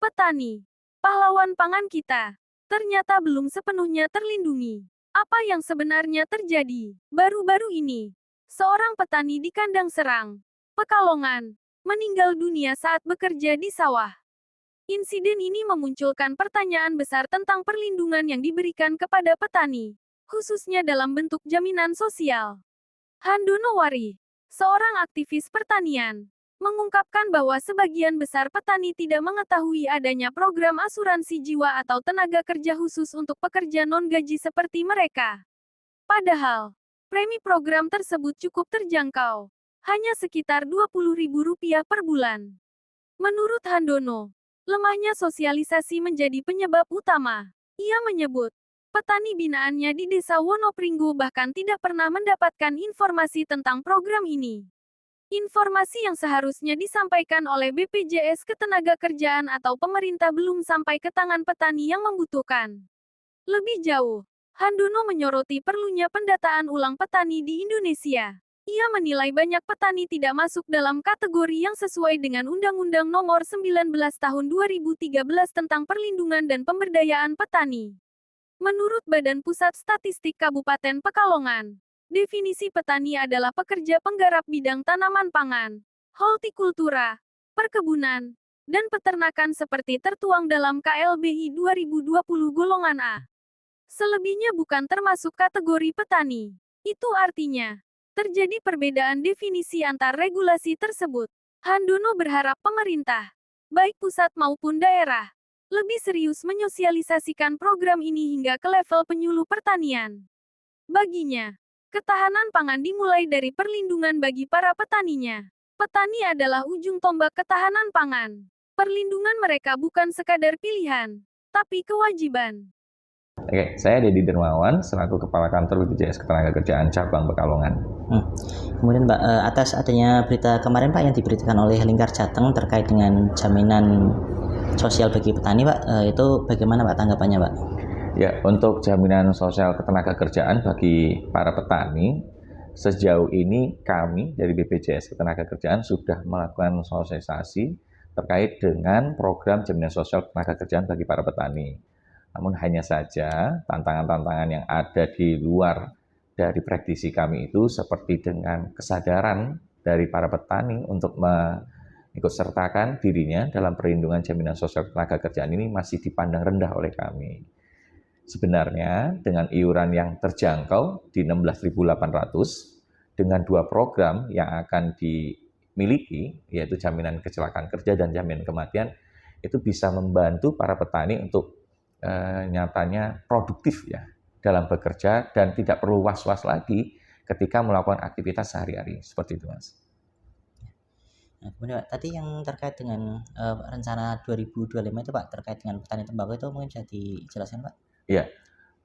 Petani, pahlawan pangan kita, ternyata belum sepenuhnya terlindungi. Apa yang sebenarnya terjadi? Baru-baru ini, seorang petani di kandang Serang, Pekalongan, meninggal dunia saat bekerja di sawah. Insiden ini memunculkan pertanyaan besar tentang perlindungan yang diberikan kepada petani, khususnya dalam bentuk jaminan sosial. Handono Wari, seorang aktivis pertanian, mengungkapkan bahwa sebagian besar petani tidak mengetahui adanya program asuransi jiwa atau tenaga kerja khusus untuk pekerja non-gaji seperti mereka. Padahal, premi program tersebut cukup terjangkau, hanya sekitar Rp20.000 per bulan. Menurut Handono, lemahnya sosialisasi menjadi penyebab utama. Ia menyebut, petani binaannya di Desa Wonopringgo bahkan tidak pernah mendapatkan informasi tentang program ini. Informasi yang seharusnya disampaikan oleh BPJS Ketenagakerjaan atau pemerintah belum sampai ke tangan petani yang membutuhkan. Lebih jauh, Handono menyoroti perlunya pendataan ulang petani di Indonesia. Ia menilai banyak petani tidak masuk dalam kategori yang sesuai dengan Undang-Undang Nomor 19 Tahun 2013 tentang Perlindungan dan Pemberdayaan Petani. Menurut Badan Pusat Statistik Kabupaten Pekalongan, definisi petani adalah pekerja penggarap bidang tanaman pangan, hortikultura, perkebunan, dan peternakan seperti tertuang dalam KLBI 2020 golongan A. Selebihnya bukan termasuk kategori petani. Itu artinya, terjadi perbedaan definisi antar regulasi tersebut. Handono berharap pemerintah, baik pusat maupun daerah, lebih serius menyosialisasikan program ini hingga ke level penyuluh pertanian. Baginya, ketahanan pangan dimulai dari perlindungan bagi para petaninya. Petani adalah ujung tombak ketahanan pangan. Perlindungan mereka bukan sekadar pilihan, tapi kewajiban. Oke, saya Dedi Dermawan, selaku Kepala Kantor BPJS Ketenagakerjaan Cabang Pekalongan. Kemudian Pak, atas adanya berita kemarin Pak yang diberitakan oleh Lingkar Jateng terkait dengan jaminan sosial bagi petani Pak, itu bagaimana Pak tanggapannya Pak? Ya, untuk jaminan sosial ketenagakerjaan bagi para petani, sejauh ini kami dari BPJS Ketenagakerjaan sudah melakukan sosialisasi terkait dengan program jaminan sosial ketenagakerjaan bagi para petani. Namun hanya saja tantangan-tantangan yang ada di luar dari prediksi kami itu seperti dengan kesadaran dari para petani untuk mengikut sertakan dirinya dalam perlindungan jaminan sosial ketenagakerjaan ini masih dipandang rendah oleh kami. Sebenarnya dengan iuran yang terjangkau di 16.800 dengan dua program yang akan dimiliki, yaitu jaminan kecelakaan kerja dan jaminan kematian, itu bisa membantu para petani untuk nyatanya produktif ya dalam bekerja dan tidak perlu was-was lagi ketika melakukan aktivitas sehari-hari. Seperti itu, Mas. Nah, kemudian Pak, tadi yang terkait dengan rencana 2025 itu Pak, terkait dengan petani tembakau itu mungkin bisa dijelaskan Pak? Ya,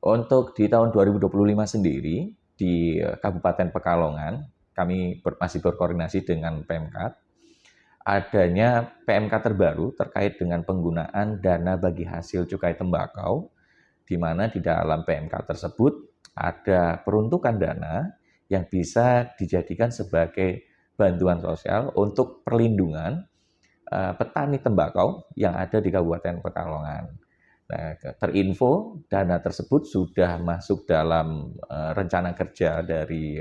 untuk di tahun 2025 sendiri, di Kabupaten Pekalongan, kami masih berkoordinasi dengan Pemkat, adanya PMK terbaru terkait dengan penggunaan dana bagi hasil cukai tembakau, di mana di dalam PMK tersebut ada peruntukan dana yang bisa dijadikan sebagai bantuan sosial untuk perlindungan petani tembakau yang ada di Kabupaten Pekalongan. Nah, terinfo dana tersebut sudah masuk dalam rencana kerja dari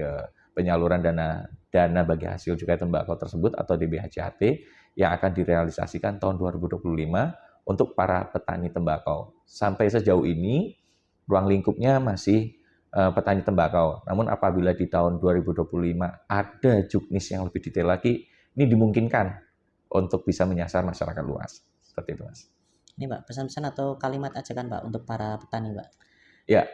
penyaluran dana bagi hasil cukai tembakau tersebut atau DBHJT yang akan direalisasikan tahun 2025 untuk para petani tembakau. Sampai sejauh ini ruang lingkupnya masih petani tembakau. Namun apabila di tahun 2025 ada juknis yang lebih detail lagi, ini dimungkinkan untuk bisa menyasar masyarakat luas. Seperti itu, Mas. Ini Pak, pesan-pesan atau kalimat ajakan Pak untuk para petani Pak? Ya,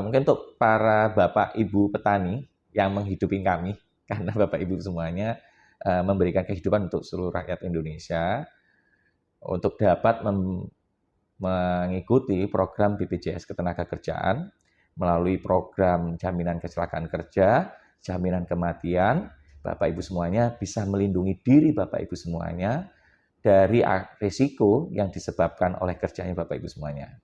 mungkin untuk para Bapak Ibu petani yang menghidupi kami, karena Bapak Ibu semuanya memberikan kehidupan untuk seluruh rakyat Indonesia, untuk dapat mengikuti program BPJS Ketenagakerjaan melalui program jaminan kecelakaan kerja, jaminan kematian, Bapak Ibu semuanya bisa melindungi diri Bapak Ibu semuanya dari risiko yang disebabkan oleh kerjanya Bapak Ibu semuanya.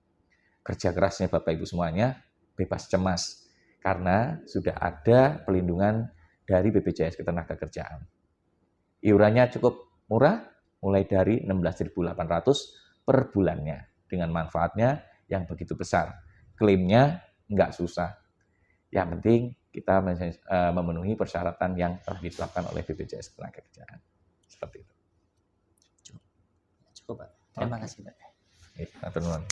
Kerja kerasnya Bapak Ibu semuanya bebas cemas karena sudah ada pelindungan dari BPJS Ketenagakerjaan. Iurannya cukup murah, mulai dari 16.800 per bulannya dengan manfaatnya yang begitu besar. Klaimnya nggak susah. Yang penting kita memenuhi persyaratan yang telah ditetapkan oleh BPJS Ketenagakerjaan. Seperti itu. Cukup Pak. Terima kasih Pak. Matur nuwun.